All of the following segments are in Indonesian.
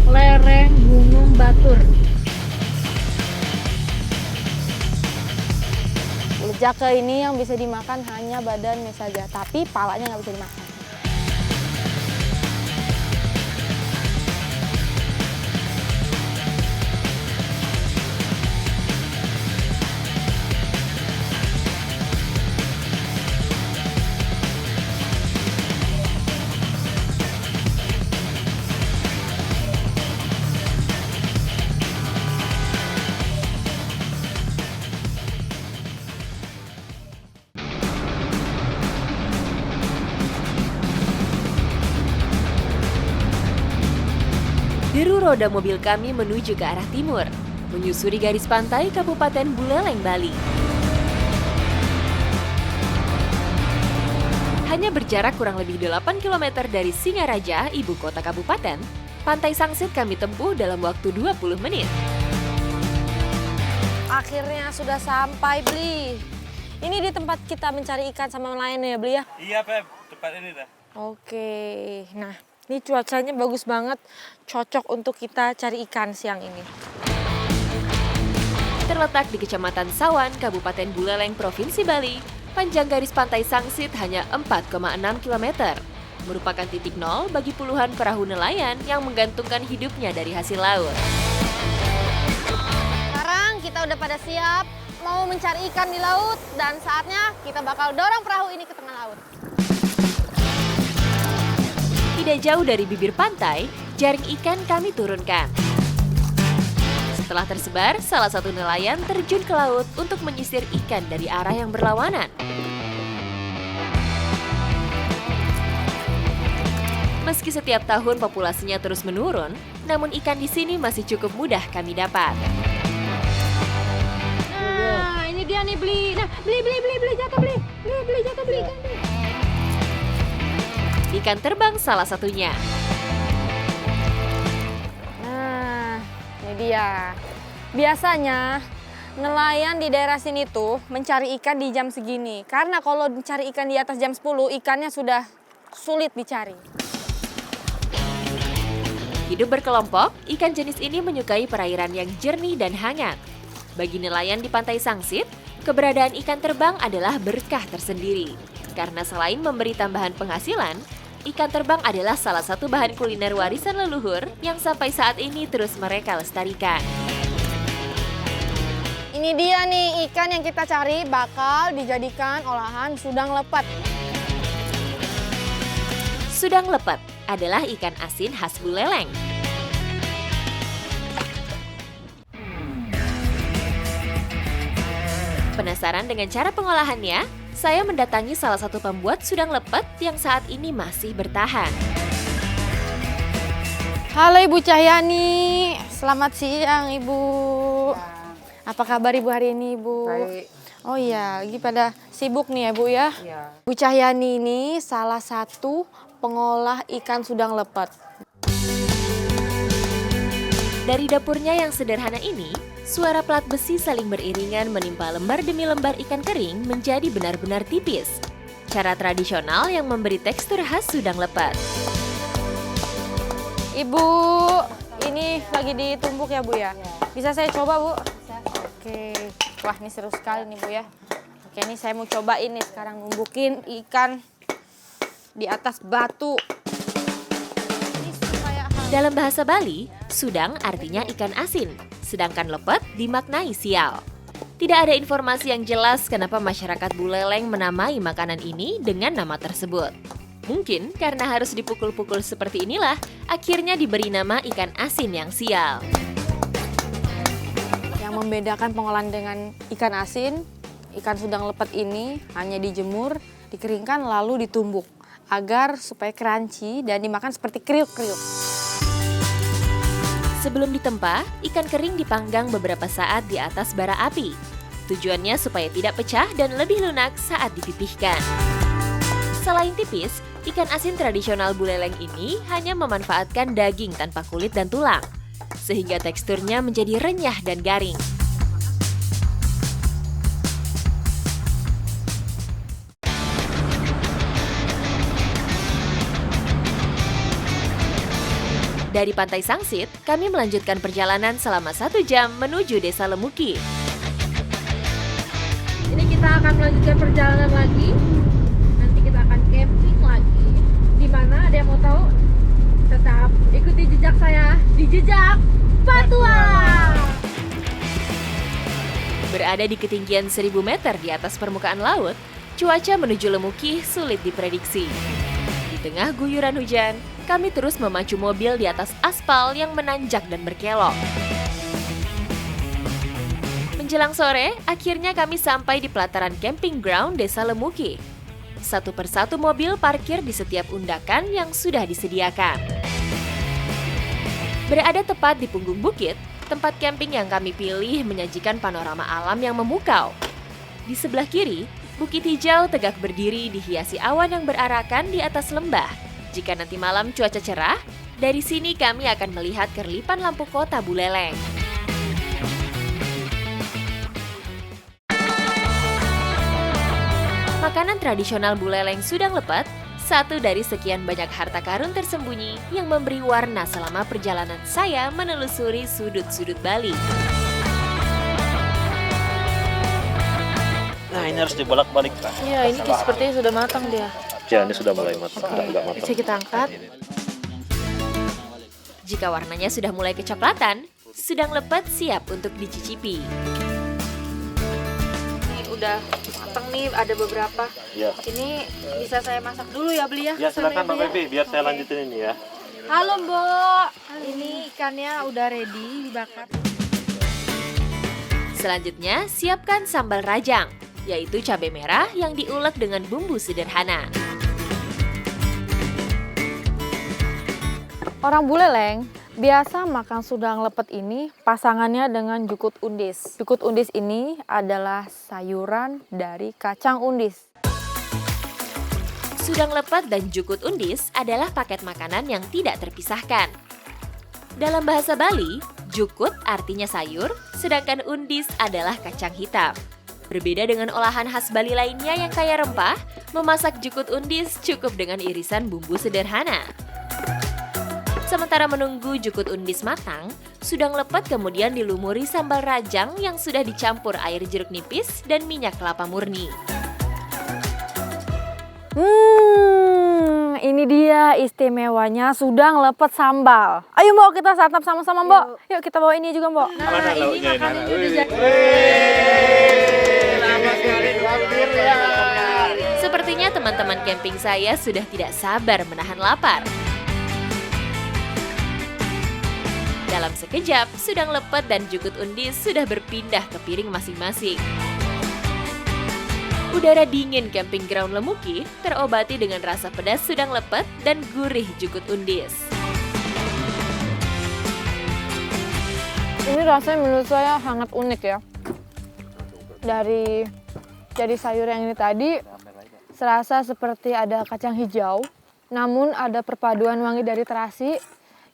lereng Gunung Batur. Kulit jaka ini yang bisa dimakan hanya badannya saja, tapi palanya nggak bisa dimakan. Deru roda mobil kami menuju ke arah timur, menyusuri garis pantai Kabupaten Buleleng, Bali. Hanya berjarak kurang lebih 8 km dari Singaraja, ibu kota kabupaten, Pantai Sangsit kami tempuh dalam waktu 20 menit. Akhirnya sudah sampai, Bli. Ini di tempat kita mencari ikan sama nelayan ya, Bli ya? Iya, Pep. Tempat ini dah. Oke, nah ini cuacanya bagus banget, cocok untuk kita cari ikan siang ini. Terletak di Kecamatan Sawan, Kabupaten Buleleng, Provinsi Bali, panjang garis pantai Sangsit hanya 4,6 km. Merupakan titik nol bagi puluhan perahu nelayan yang menggantungkan hidupnya dari hasil laut. Sekarang kita udah pada siap mau mencari ikan di laut dan saatnya kita bakal dorong perahu ini ke tengah laut. Tidak jauh dari bibir pantai, jaring ikan kami turunkan. Setelah tersebar, salah satu nelayan terjun ke laut untuk menyisir ikan dari arah yang berlawanan. Meski setiap tahun populasinya terus menurun, namun ikan di sini masih cukup mudah kami dapat. Nah, ini dia nih, Bli. Nah, beli jatuh, beli jatuh, beli ikan. Bli. Ikan terbang salah satunya. Nah, ini dia. Biasanya nelayan di daerah sini tuh mencari ikan di jam segini. Karena kalau mencari ikan di atas jam 10, ikannya sudah sulit dicari. Hidup berkelompok, ikan jenis ini menyukai perairan yang jernih dan hangat. Bagi nelayan di Pantai Sangsit, keberadaan ikan terbang adalah berkah tersendiri. Karena selain memberi tambahan penghasilan, ikan terbang adalah salah satu bahan kuliner warisan leluhur yang sampai saat ini terus mereka lestarikan. Ini dia nih ikan yang kita cari bakal dijadikan olahan sudang lepet. Sudang lepet adalah ikan asin khas Buleleng. Penasaran dengan cara pengolahannya? Saya mendatangi salah satu pembuat sudang lepet yang saat ini masih bertahan. Halo Ibu Cahyani, selamat siang Ibu. Apa kabar Ibu hari ini Ibu? Baik. Oh iya, lagi pada sibuk nih ya Bu ya. Iya. Bu Cahyani ini salah satu pengolah ikan sudang lepet. Dari dapurnya yang sederhana ini, suara plat besi saling beriringan menimpa lembar demi lembar ikan kering menjadi benar-benar tipis. Cara tradisional yang memberi tekstur khas sudang lepet. Ibu, ini lagi ditumbuk ya Bu ya? Bisa saya coba Bu? Oke, wah ini seru sekali nih Bu ya. Oke, ini saya mau coba ini sekarang numbukin ikan di atas batu. Ini supaya Dalam bahasa Bali, sudang artinya ikan asin, sedangkan lepet dimaknai sial. Tidak ada informasi yang jelas kenapa masyarakat Buleleng menamai makanan ini dengan nama tersebut. Mungkin karena harus dipukul-pukul seperti inilah, akhirnya diberi nama ikan asin yang sial. yang membedakan pengolahan dengan ikan asin, ikan sudang lepet ini hanya dijemur, dikeringkan lalu ditumbuk agar supaya crunchy dan dimakan seperti kriuk-kriuk. Sebelum ditempa, ikan kering dipanggang beberapa saat di atas bara api. Tujuannya supaya tidak pecah dan lebih lunak saat dipipihkan. Selain tipis, ikan asin tradisional Buleleng ini hanya memanfaatkan daging tanpa kulit dan tulang, sehingga teksturnya menjadi renyah dan garing. Dari Pantai Sangsit, kami melanjutkan perjalanan selama 1 jam menuju Desa Lemuki. Ini kita akan melanjutkan perjalanan lagi. Nanti kita akan camping lagi. Di mana ada yang mau tahu? Tetap ikuti jejak saya di Jejak Petualang. Berada di ketinggian 1000 meter di atas permukaan laut, cuaca menuju Lemuki sulit diprediksi. Di tengah guyuran hujan, kami terus memacu mobil di atas aspal yang menanjak dan berkelok. Menjelang sore, akhirnya kami sampai di pelataran camping ground Desa Lemuki. Satu persatu mobil parkir di setiap undakan yang sudah disediakan. Berada tepat di punggung bukit, tempat camping yang kami pilih menyajikan panorama alam yang memukau. Di sebelah kiri, bukit hijau tegak berdiri dihiasi awan yang berarakan di atas lembah. Jika nanti malam cuaca cerah, dari sini kami akan melihat kerlipan lampu kota Buleleng. Makanan tradisional Buleleng Sudang Lepet, satu dari sekian banyak harta karun tersembunyi yang memberi warna selama perjalanan saya menelusuri sudut-sudut Bali. Nah, ini harus dibolak-balik, Pak. Iya, ini sepertinya sudah matang dia. Ya, ini sudah mulai matang. Sudah agak matang. Bisa kita angkat. Jika warnanya sudah mulai kecoklatan, Sudang Lepet siap untuk dicicipi. Ini udah matang nih, ada beberapa. Ya. Ini bisa saya masak dulu ya, Beli ya? Ya, silakan Mbak Sama Ibu Pepi, biar saya Oke. lanjutin ini ya. Halo, Mbok. Ini ikannya udah ready dibakar. Selanjutnya, siapkan sambal rajang, yaitu cabai merah yang diulek dengan bumbu sederhana. Orang Buleleng biasa makan sudang lepet ini pasangannya dengan jukut undis. Jukut undis ini adalah sayuran dari kacang undis. Sudang lepet dan jukut undis adalah paket makanan yang tidak terpisahkan. Dalam bahasa Bali, jukut artinya sayur, sedangkan undis adalah kacang hitam. Berbeda dengan olahan khas Bali lainnya yang kaya rempah, memasak jukut undis cukup dengan irisan bumbu sederhana. Sementara menunggu jukut undis matang, sudang lepet kemudian dilumuri sambal rajang yang sudah dicampur air jeruk nipis dan minyak kelapa murni. Ini dia istimewanya sudang lepet sambal. Ayo Mbok, kita santap sama-sama Mbok. Yuk kita bawa ini juga Mbok. Mana lauknya ini? udah jadi. Sepertinya teman-teman camping saya sudah tidak sabar menahan lapar. Dalam sekejap, sudang lepet dan jukut undis sudah berpindah ke piring masing-masing. Udara dingin camping ground Lemuki terobati dengan rasa pedas sudang lepet dan gurih jukut undis. Ini rasanya menurut saya sangat unik ya. Dari sayur yang ini tadi, serasa seperti ada kacang hijau, namun ada perpaduan wangi dari terasi,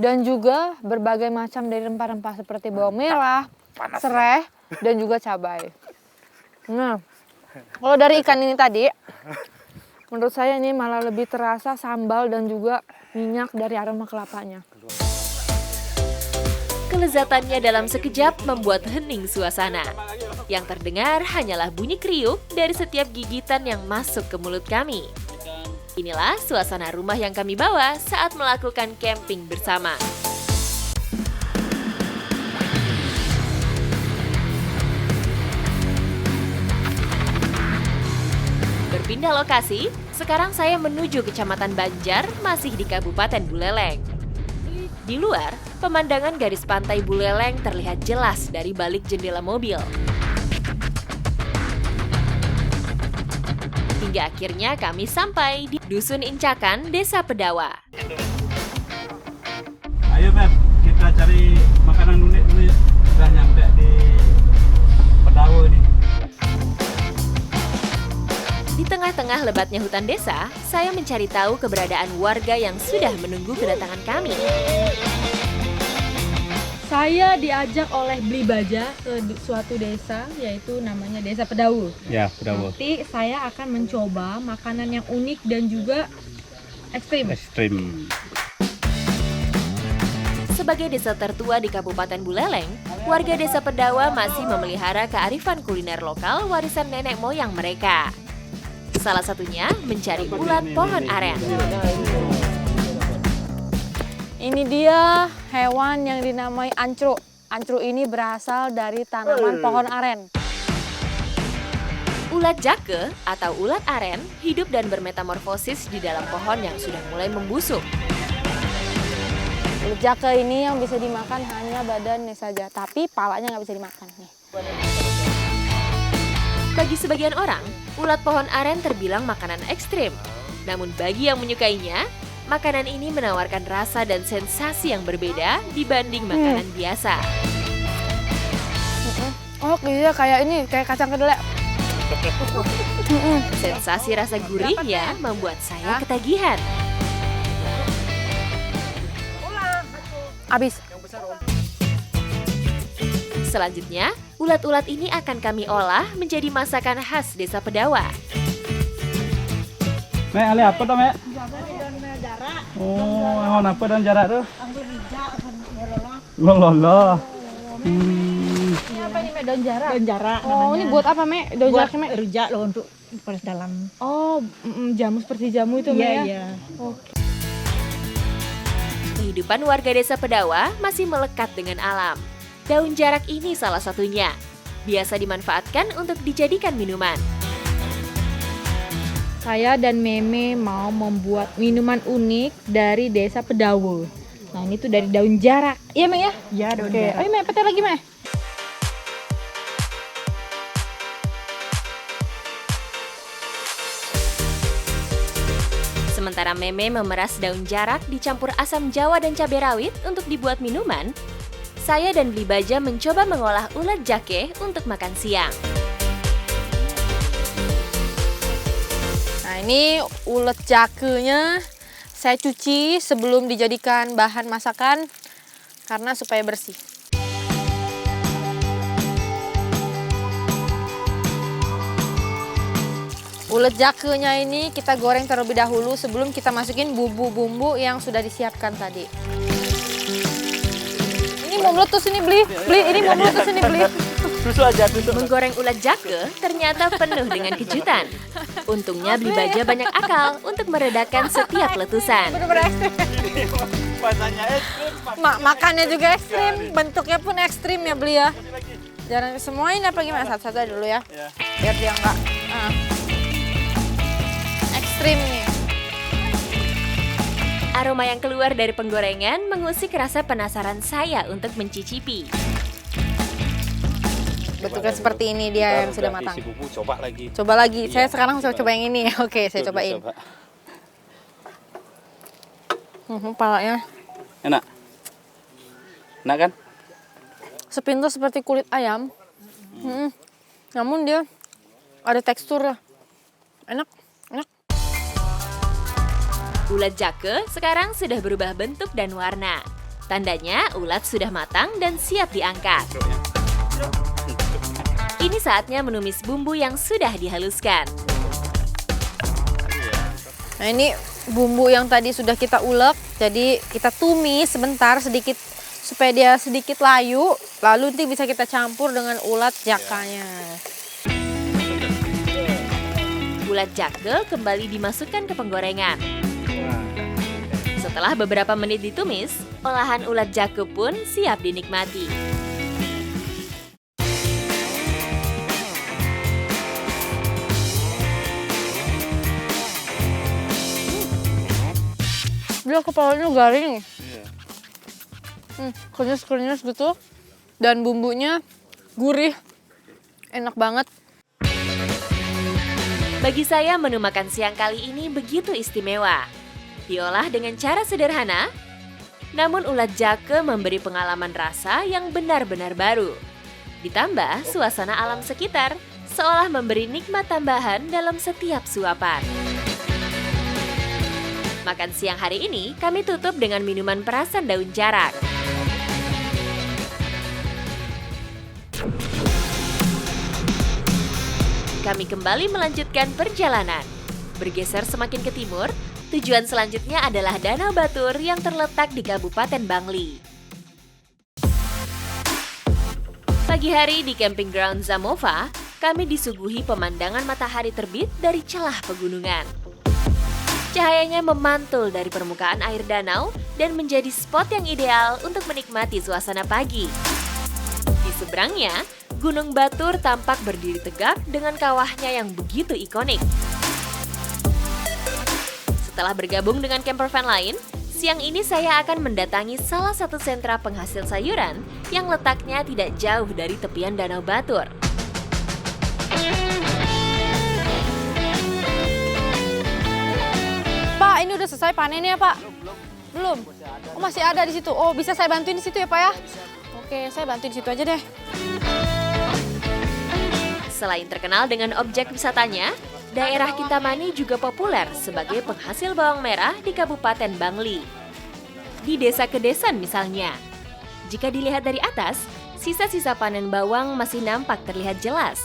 dan juga berbagai macam dari rempah-rempah seperti bawang merah, serai, dan juga cabai. Nah, kalau dari ikan ini tadi, menurut saya ini malah lebih terasa sambal dan juga minyak dari aroma kelapanya. Kelezatannya dalam sekejap membuat hening suasana. Yang terdengar hanyalah bunyi kriuk dari setiap gigitan yang masuk ke mulut kami. Inilah suasana rumah yang kami bawa saat melakukan camping bersama. Berpindah lokasi, sekarang saya menuju Kecamatan Banjar, masih di Kabupaten Buleleng. Di luar, pemandangan garis pantai Buleleng terlihat jelas dari balik jendela mobil. Hingga akhirnya kami sampai di Dusun Incakan, Desa Pedawa. Ayo Beb, kita cari makanan unik dulu ya. Sudah nyampe di Pedawa ini. Di tengah-tengah lebatnya hutan desa, saya mencari tahu keberadaan warga yang sudah menunggu kedatangan kami. Saya diajak oleh Beli Baja ke suatu desa, yaitu namanya Desa Pedawu. Ya, Pedawa. Nanti saya akan mencoba makanan yang unik dan juga ekstrim. Ekstrim. Sebagai desa tertua di Kabupaten Buleleng, warga desa Pedawa masih memelihara kearifan kuliner lokal warisan nenek moyang mereka. Salah satunya mencari ulat pohon aren. Ini dia hewan yang dinamai ancruk. Ancruk ini berasal dari tanaman pohon aren. Ulat jake atau ulat aren hidup dan bermetamorfosis di dalam pohon yang sudah mulai membusuk. Ulat jake ini yang bisa dimakan hanya badannya saja, tapi palanya nggak bisa dimakan. Nih. Bagi sebagian orang, ulat pohon aren terbilang makanan ekstrim. Namun bagi yang menyukainya, makanan ini menawarkan rasa dan sensasi yang berbeda dibanding makanan biasa. Oh iya, kayak ini, kayak kacang kedelai. Sensasi rasa gurihnya membuat saya ketagihan. Habis. Selanjutnya, ulat-ulat ini akan kami olah menjadi masakan khas desa Pedawa. Mek, ali apa tuh, Mek? Oh, hewan apa daun jarak tuh? Lololo. Ini apa ini, Mek? Daun jarak? Daun jarak Oh, namanya. ini buat apa, Mek? Daun Buat jarak, Mek? rujak loh untuk peres dalam. Oh, jamu seperti jamu itu, Mek, ya? Iya. Oke. Kehidupan warga desa Pedawa masih melekat dengan alam. Daun jarak ini salah satunya. Biasa dimanfaatkan untuk dijadikan minuman. Saya dan Meme mau membuat minuman unik dari desa Pedawa. Nah, ini tuh dari daun jarak. Iya, Mek, ya? Iya, daun Oke, ayo, Mek, petai lagi, Mek. Sementara Meme memeras daun jarak dicampur asam jawa dan cabai rawit untuk dibuat minuman, saya dan Blibaja mencoba mengolah ulat jake untuk makan siang. Nah, ini ulet jakenya saya cuci sebelum dijadikan bahan masakan karena supaya bersih. Ulet jakenya ini kita goreng terlebih dahulu sebelum kita masukin bumbu-bumbu yang sudah disiapkan tadi. Ini mau meletus ini, Bli. Ini mau meletus ini, Bli. Susu aja, susu. Menggoreng ulat jake ternyata penuh dengan kejutan. Untungnya Blibaja banyak akal untuk meredakan setiap letusan. Bener-bener ekstrim. Bahasanya ekstrim. Makannya juga ekstrim, bentuknya pun ekstrim ya, Bli, ya. Jangan semuain apa gimana, satu-satu aja dulu ya. Biar dia enggak ekstrim nih. Aroma yang keluar dari penggorengan mengusik rasa penasaran saya untuk mencicipi. Bentuknya seperti ini dia yang sudah matang. Isi bumbu, coba lagi. Coba lagi. Saya sekarang coba yang ini. Oke, saya cobain. Coba. Palanya Enak? Enak kan? sepintas seperti kulit ayam. Namun dia ada tekstur. Enak, enak. Ulat jake sekarang sudah berubah bentuk dan warna. Tandanya ulat sudah matang dan siap diangkat. Ini saatnya menumis bumbu yang sudah dihaluskan. Nah, ini bumbu yang tadi sudah kita ulek, jadi kita tumis sebentar sedikit supaya dia sedikit layu, lalu nanti bisa kita campur dengan ulat jakanya. Ulat jake kembali dimasukkan ke penggorengan. Setelah beberapa menit ditumis, olahan ulat jake pun siap dinikmati. Dia kepalanya garing. Krenyes-krenyes gitu. Dan bumbunya gurih. Enak banget. Bagi saya, menu makan siang kali ini begitu istimewa. Diolah dengan cara sederhana, namun ulat jake memberi pengalaman rasa yang benar-benar baru. Ditambah suasana alam sekitar, seolah memberi nikmat tambahan dalam setiap suapan. Makan siang hari ini kami tutup dengan minuman perasan daun jarak. Kami kembali melanjutkan perjalanan. Bergeser semakin ke timur, tujuan selanjutnya adalah Danau Batur yang terletak di Kabupaten Bangli. Pagi hari di camping ground Zamova, kami disuguhi pemandangan matahari terbit dari celah pegunungan. Cahayanya memantul dari permukaan air danau dan menjadi spot yang ideal untuk menikmati suasana pagi. Di seberangnya, Gunung Batur tampak berdiri tegak dengan kawahnya yang begitu ikonik. Setelah bergabung dengan campervan lain, siang ini saya akan mendatangi salah satu sentra penghasil sayuran yang letaknya tidak jauh dari tepian Danau Batur. Pak, ini udah selesai panennya, Pak? Belum. Oh, masih ada di situ. Oh, bisa saya bantuin di situ ya, Pak ya? Oke, saya bantuin di situ aja deh. Selain terkenal dengan objek wisatanya, daerah Kintamani juga populer sebagai penghasil bawang merah di Kabupaten Bangli. Di Desa Kedesan misalnya, jika dilihat dari atas, sisa-sisa panen bawang masih nampak terlihat jelas.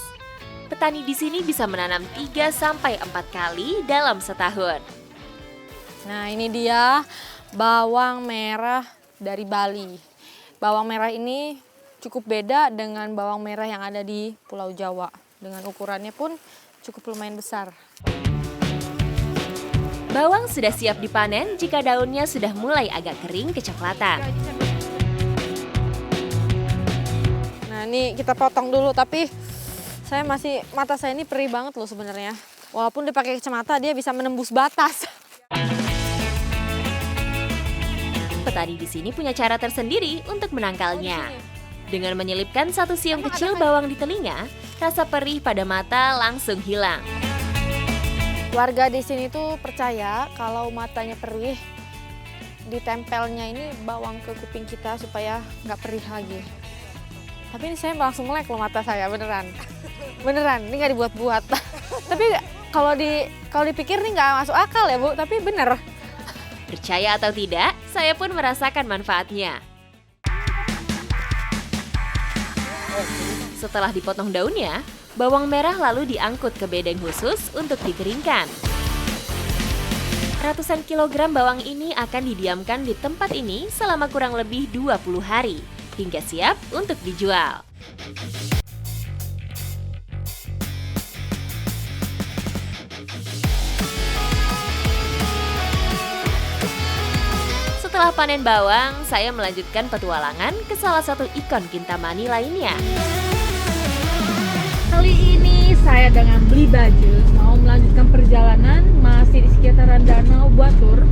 Petani di sini bisa menanam 3-4 kali dalam setahun. Nah, ini dia bawang merah dari Bali. Bawang merah ini cukup beda dengan bawang merah yang ada di Pulau Jawa. Dengan ukurannya pun cukup lumayan besar. Bawang sudah siap dipanen jika daunnya sudah mulai agak kering kecoklatan. Nah, ini kita potong dulu, tapi mata saya ini perih banget loh sebenarnya. Walaupun dia pakai kacamata, dia bisa menembus batas. Petani di sini punya cara tersendiri untuk menangkalnya. Dengan menyelipkan satu siung kecil bawang di telinga, rasa perih pada mata langsung hilang. Warga di sini tuh percaya kalau matanya perih, ditempelnya ini bawang ke kuping kita supaya nggak perih lagi. Tapi ini saya langsung melek loh mata saya, beneran. Beneran, ini nggak dibuat-buat. Tapi kalau dipikir nih nggak masuk akal ya Bu, tapi bener. Percaya atau tidak, saya pun merasakan manfaatnya. Setelah dipotong daunnya, bawang merah lalu diangkut ke bedeng khusus untuk dikeringkan. Ratusan kilogram bawang ini akan didiamkan di tempat ini selama kurang lebih 20 hari, hingga siap untuk dijual. Setelah panen bawang, saya melanjutkan petualangan ke salah satu ikon Kintamani lainnya. Kali ini saya dengan beli baju mau melanjutkan perjalanan masih di sekitaran Danau Batur,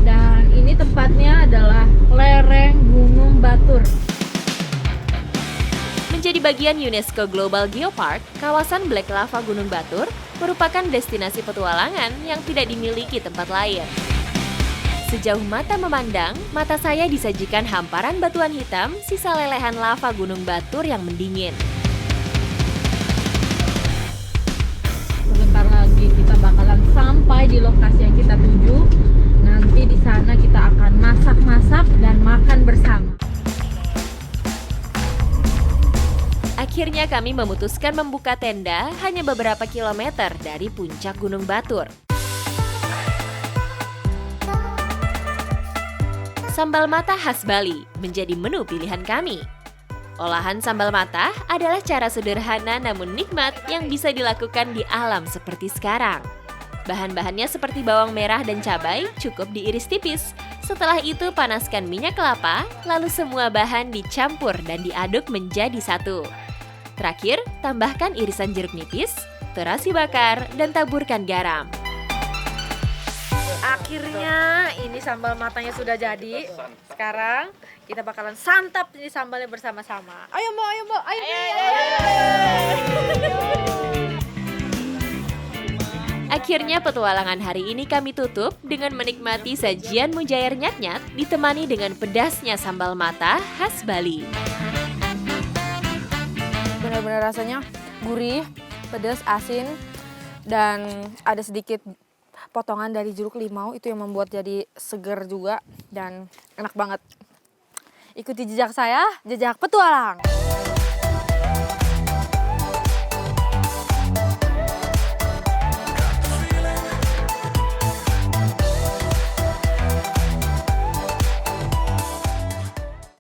dan ini tempatnya adalah lereng Gunung Batur. Menjadi bagian UNESCO Global Geopark, kawasan Black Lava Gunung Batur merupakan destinasi petualangan yang tidak dimiliki tempat lain. Sejauh mata memandang, mata saya disajikan hamparan batuan hitam sisa lelehan lava Gunung Batur yang mendingin. Sebentar lagi kita bakalan sampai di lokasi yang kita tuju. Nanti di sana kita akan masak-masak dan makan bersama. Akhirnya kami memutuskan membuka tenda hanya beberapa kilometer dari puncak Gunung Batur. Sambal mata khas Bali menjadi menu pilihan kami. Olahan sambal mata adalah cara sederhana namun nikmat yang bisa dilakukan di alam seperti sekarang. Bahan-bahannya seperti bawang merah dan cabai cukup diiris tipis. Setelah itu panaskan minyak kelapa, lalu semua bahan dicampur dan diaduk menjadi satu. Terakhir, tambahkan irisan jeruk nipis, terasi bakar, dan taburkan garam. Akhirnya ini sambal matanya sudah jadi. Sekarang kita bakalan santap ini sambalnya bersama-sama. Ayo Mbak, ayo Mbak, ayo. Akhirnya petualangan hari ini kami tutup dengan menikmati sajian mujair nyat-nyat ditemani dengan pedasnya sambal mata khas Bali. Benar-benar rasanya gurih, pedas, asin, dan ada sedikit potongan dari jeruk limau, itu yang membuat jadi seger juga dan enak banget. Ikuti jejak saya, jejak petualang.